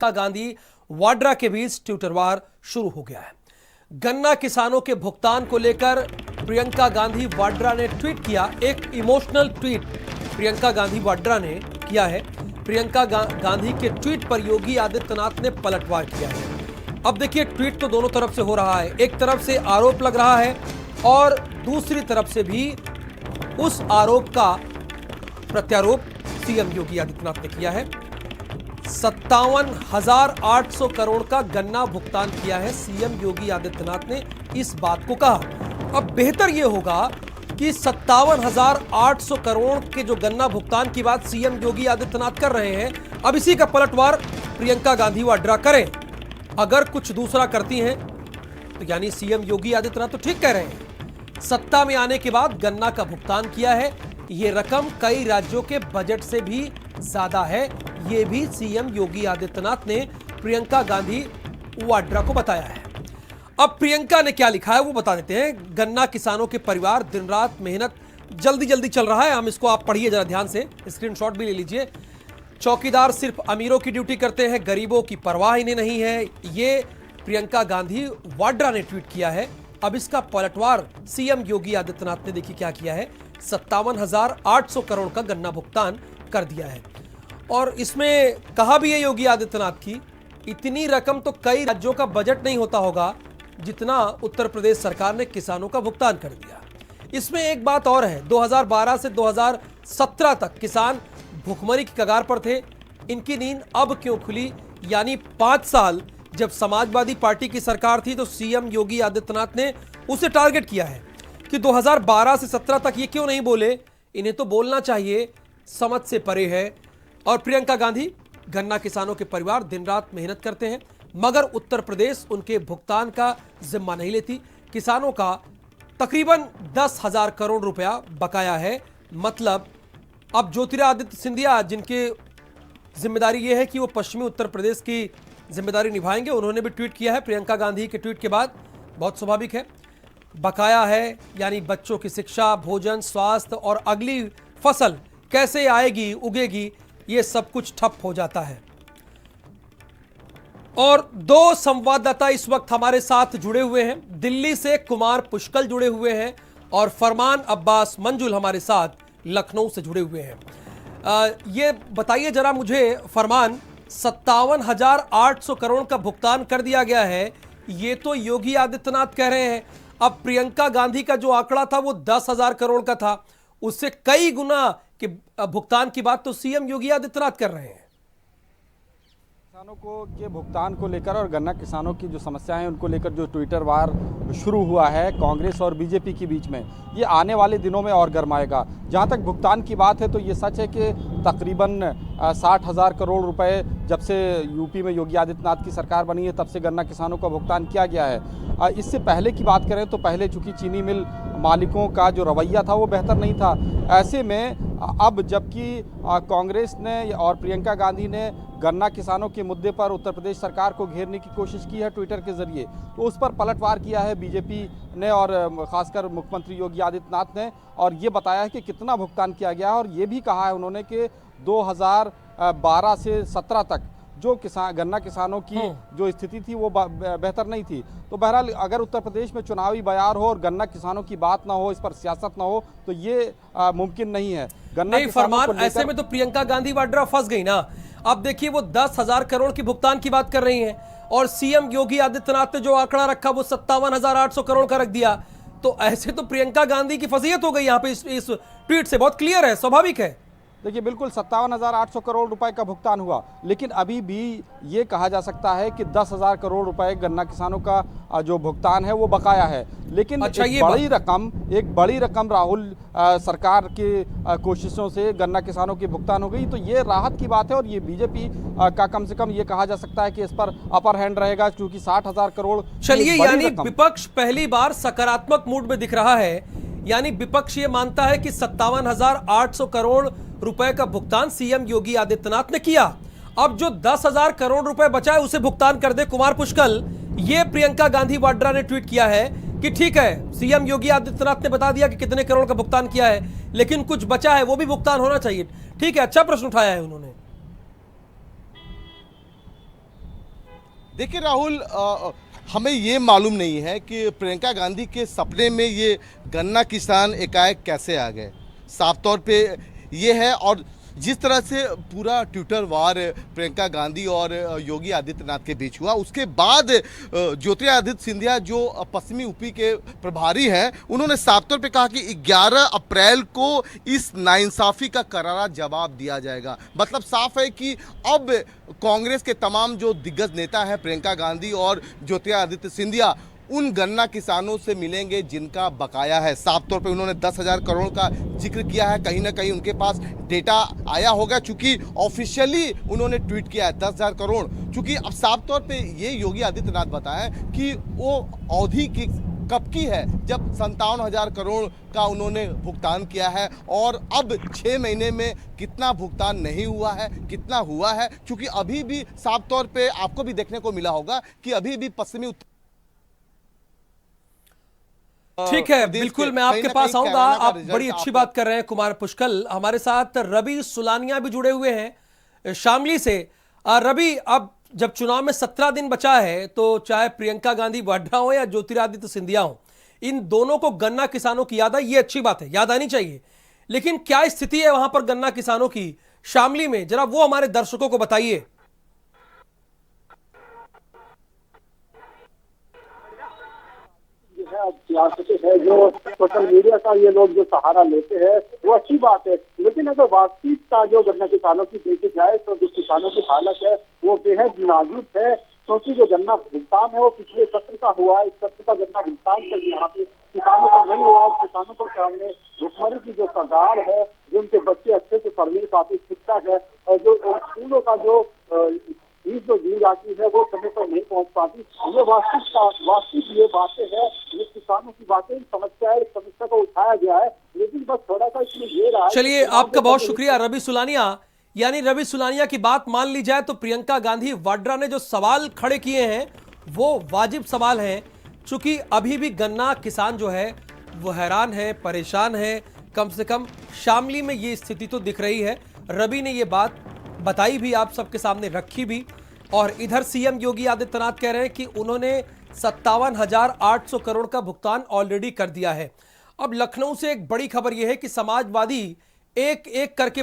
प्रियंका गांधी वाड्रा के बीच ट्विटर वार शुरू हो गया है। गन्ना किसानों के भुगतान को लेकर प्रियंका गांधी वाड्रा ने ट्वीट किया। एक इमोशनल ट्वीट प्रियंका गांधी वाड्रा ने किया है। प्रियंका गांधी के ट्वीट पर योगी आदित्यनाथ ने पलटवार किया है। अब देखिए, ट्वीट तो दोनों तरफ से हो रहा है। एक तरफ से आरोप लग रहा है और दूसरी तरफ से भी उस आरोप का प्रत्यारोप सीएम योगी आदित्यनाथ ने किया है। 57,800 करोड़ का गन्ना भुगतान किया है सीएम योगी आदित्यनाथ ने, इस बात को कहा। अब बेहतर यह होगा कि 57,800 करोड़ के जो गन्ना भुगतान की बात सीएम योगी आदित्यनाथ कर रहे हैं, अब इसी का पलटवार प्रियंका गांधी वाड्रा करें। अगर कुछ दूसरा करती हैं तो यानी सीएम योगी आदित्यनाथ तो ठीक कह रहे हैं। सत्ता में आने के बाद गन्ना का भुगतान किया है, यह रकम कई राज्यों के बजट से भी ज्यादा है, यह भी सीएम योगी आदित्यनाथ ने प्रियंका गांधी वाड्रा को बताया है। अब प्रियंका ने क्या लिखा है वो बता देते हैं। गन्ना किसानों के परिवार दिन रात मेहनत, जल्दी जल्दी चल रहा है, हम इसको आप पढ़िए जरा ध्यान से, स्क्रीनशॉट भी ले लीजिए। चौकीदार सिर्फ अमीरों की ड्यूटी करते हैं, गरीबों की परवाह इन्हें नहीं है, ये प्रियंका गांधी वाड्रा ने ट्वीट किया है। अब इसका पलटवार सीएम योगी आदित्यनाथ ने देखिए क्या किया है। 57,800 करोड़ का गन्ना भुगतान कर दिया है और इसमें कहा भी है योगी आदित्यनाथ की इतनी रकम तो कई राज्यों का बजट नहीं होता होगा जितना उत्तर प्रदेश सरकार ने किसानों का भुगतान कर दिया। इसमें एक बात और है, 2012 से 2017 तक किसान भुखमरी की कगार पर थे, इनकी नींद अब क्यों खुली? यानी 5 साल जब समाजवादी पार्टी की सरकार थी तो सीएम योगी आदित्यनाथ ने उसे टारगेट किया है कि 2012 से 17 तक ये क्यों नहीं बोले, इन्हें तो बोलना चाहिए, समझ से परे है। और प्रियंका गांधी, गन्ना किसानों के परिवार दिन रात मेहनत करते हैं मगर उत्तर प्रदेश उनके भुगतान का जिम्मा नहीं लेती। किसानों का तकरीबन 10,000 करोड़ रुपया बकाया है। मतलब अब ज्योतिरादित्य सिंधिया, जिनके जिम्मेदारी यह है कि वो पश्चिमी उत्तर प्रदेश की जिम्मेदारी निभाएंगे, उन्होंने भी ट्वीट किया है प्रियंका गांधी के ट्वीट के बाद। बहुत स्वाभाविक है, बकाया है यानी बच्चों की शिक्षा, भोजन, स्वास्थ्य और अगली फसल कैसे आएगी, उगेगी, ये सब कुछ ठप हो जाता है। और 2 संवाददाता इस वक्त हमारे साथ जुड़े हुए हैं। दिल्ली से कुमार पुष्कल जुड़े हुए हैं और फरमान अब्बास मंजुल हमारे साथ लखनऊ से जुड़े हुए हैं। ये बताइए जरा मुझे फरमान, 57,800 करोड़ का भुगतान कर दिया गया है, ये तो योगी आदित्यनाथ कह रहे हैं। अब प्रियंका गांधी का जो आंकड़ा था वो 10,000 करोड़ का था, उससे कई गुना के भुगतान की बात तो सीएम योगी आदित्यनाथ कर रहे हैं। किसानों को के भुगतान को लेकर और गन्ना किसानों की जो समस्याएं हैं उनको लेकर जो ट्विटर वार शुरू हुआ है कांग्रेस और बीजेपी के बीच में, ये आने वाले दिनों में और गरमाएगा। जहां तक भुगतान की बात है तो ये सच है कि तकरीबन 60,000 करोड़ रुपए जब से यूपी में योगी आदित्यनाथ की सरकार बनी है तब से गन्ना किसानों का भुगतान किया गया है। इससे पहले की बात करें तो पहले चूँकि चीनी मिल मालिकों का जो रवैया था वो बेहतर नहीं था, ऐसे में अब जबकि कांग्रेस ने और प्रियंका गांधी ने गन्ना किसानों के मुद्दे पर उत्तर प्रदेश सरकार को घेरने की कोशिश की है ट्विटर के जरिए, तो उस पर पलटवार किया है बीजेपी ने और खासकर मुख्यमंत्री योगी आदित्यनाथ ने, और ये बताया है कि कितना भुगतान किया गया है। और ये भी कहा है उन्होंने कि 2012 से 17 तक जो गन्ना किसानों की जो स्थिति थी वो बेहतर नहीं थी। तो बहरहाल अगर उत्तर प्रदेश में चुनावी बयार हो और गन्ना किसानों की बात ना हो, इस पर सियासत ना हो, तो ये मुमकिन नहीं है। गन्ना नहीं फरमान, ऐसे में तो प्रियंका गांधी वाड्रा फंस गई ना। अब देखिए वो 10,000 करोड़ की भुगतान की बात कर रही हैं और सीएम योगी आदित्यनाथ ने जो आंकड़ा रखा वो 57,800 करोड़ का रख दिया, तो ऐसे तो प्रियंका गांधी की फजीयत हो गई यहाँ पे इस ट्वीट से। बहुत क्लियर है, स्वाभाविक है। देखिए बिल्कुल 57,800 करोड़ रुपए का भुगतान हुआ, लेकिन अभी भी ये कहा जा सकता है कि 10,000 करोड़ रुपए गन्ना किसानों का जो भुगतान है वो बकाया है। लेकिन अच्छा, एक बड़ी रकम राहुल सरकार की कोशिशों से गन्ना किसानों की भुगतान हो गई, तो ये राहत की बात है। और ये बीजेपी का कम से कम ये कहा जा सकता है कि इस पर अपर हैंड रहेगा, क्योंकि 60,000 करोड़। चलिए, यानी विपक्ष पहली बार सकारात्मक मूड में दिख रहा है, यानी विपक्ष ये मानता है कि 57,800 करोड़ रुपए का भुगतान सीएम योगी आदित्यनाथ ने किया। अब जो 10,000 करोड़ रुपए बचा है उसे भुगतान कर दे कुमार पुष्कल, ये प्रियंका गांधी वाड्रा ने ट्वीट किया है कि ठीक है, सीएम योगी आदित्यनाथ ने बता दिया कि कितने करोड़ का भुगतान किया है, लेकिन कुछ बचा है वो भी भुगतान होना चाहिए। ठीक है, अच्छा प्रश्न उठाया है उन्होंने। देखिए राहुल, हमें ये मालूम नहीं है कि प्रियंका गांधी के सपने में ये गन्ना किसान एकाएक कैसे आ गए। साफ तौर पे ये है, और जिस तरह से पूरा ट्विटर वार प्रियंका गांधी और योगी आदित्यनाथ के बीच हुआ, उसके बाद ज्योतिरादित्य सिंधिया जो पश्चिमी यूपी के प्रभारी हैं, उन्होंने साफ तौर पे कहा कि 11 अप्रैल को इस नाइंसाफ़ी का करारा जवाब दिया जाएगा। मतलब साफ है कि अब कांग्रेस के तमाम जो दिग्गज नेता हैं, प्रियंका गांधी और ज्योतिरादित्य सिंधिया, उन गन्ना किसानों से मिलेंगे जिनका बकाया है। साफ तौर पे उन्होंने 10,000 करोड़ का जिक्र किया है। कहीं ना कहीं उनके पास डेटा आया होगा, चूंकि ऑफिशियली उन्होंने ट्वीट किया है 10,000 करोड़। चूंकि अब साफ तौर पे ये योगी आदित्यनाथ बताएं कि वो अवधि की कब की है जब 57,000 करोड़ का उन्होंने भुगतान किया है, और अब 6 महीने में कितना भुगतान नहीं हुआ है, कितना हुआ है। चूंकि अभी भी साफ तौर पे आपको भी देखने को मिला होगा कि अभी भी पश्चिमी ठीक है, बिल्कुल मैं आपके पास आऊंगा। आप बड़ी अच्छी बात कर रहे हैं कुमार पुष्कल। हमारे साथ रवि सुलानिया भी जुड़े हुए हैं शामली से। रवि, अब जब चुनाव में 17 दिन बचा है, तो चाहे प्रियंका गांधी वाड्रा हो या ज्योतिरादित्य सिंधिया हो, इन दोनों को गन्ना किसानों की याद आई, ये अच्छी बात है, याद आनी चाहिए। लेकिन क्या स्थिति है वहां पर गन्ना किसानों की शामली में, जरा वो हमारे दर्शकों को बताइए। सियासत है जो सोशल मीडिया का ये लोग जो सहारा लेते हैं वो अच्छी बात है, लेकिन अगर वास्तविक का जो गन्ना किसानों की देखी जाए तो जो किसानों की हालत है वो बेहद नाजुक है। क्योंकि जो गन्ना भुगतान है वो पिछले सत्र का हुआ है, इस सत्र का गन्ना भुगतान कर यहाँ पे किसानों का नहीं हुआ। किसानों के सामने भुखमरी की जो कगार है, जो उनके बच्चे अच्छे से पढ़ने काफी शिक्षक है, और जो स्कूलों का जो फीस जो दी जाती है वो समय पर नहीं पहुंच पाती। ये वास्तविक ये बातें हैं, ये किसानों की बातें, समस्या है, इस समस्या को उठाया गया है, लेकिन बस थोड़ा सा इसमें ये रहा है। चलिए, आपका बहुत शुक्रिया रवि सुलानिया। यानी रवि सुलानिया की बात मान ली जाए तो प्रियंका गांधी वाड्रा ने जो सवाल खड़े किए हैं वो वाजिब सवाल हैं, चूंकि अभी भी गन्ना किसान जो है वो हैरान है, परेशान है। कम से कम शामली में ये स्थिति तो दिख रही है। रवि ने ये बात बताई भी, आप सबके सामने रखी भी। और इधर सीएम योगी आदित्यनाथ कह रहे हैं कि उन्होंने 57,800 करोड़ का भुगतान ऑलरेडी कर दिया है। अब लखनऊ से एक बड़ी खबर यह है कि समाजवादी एक एक करके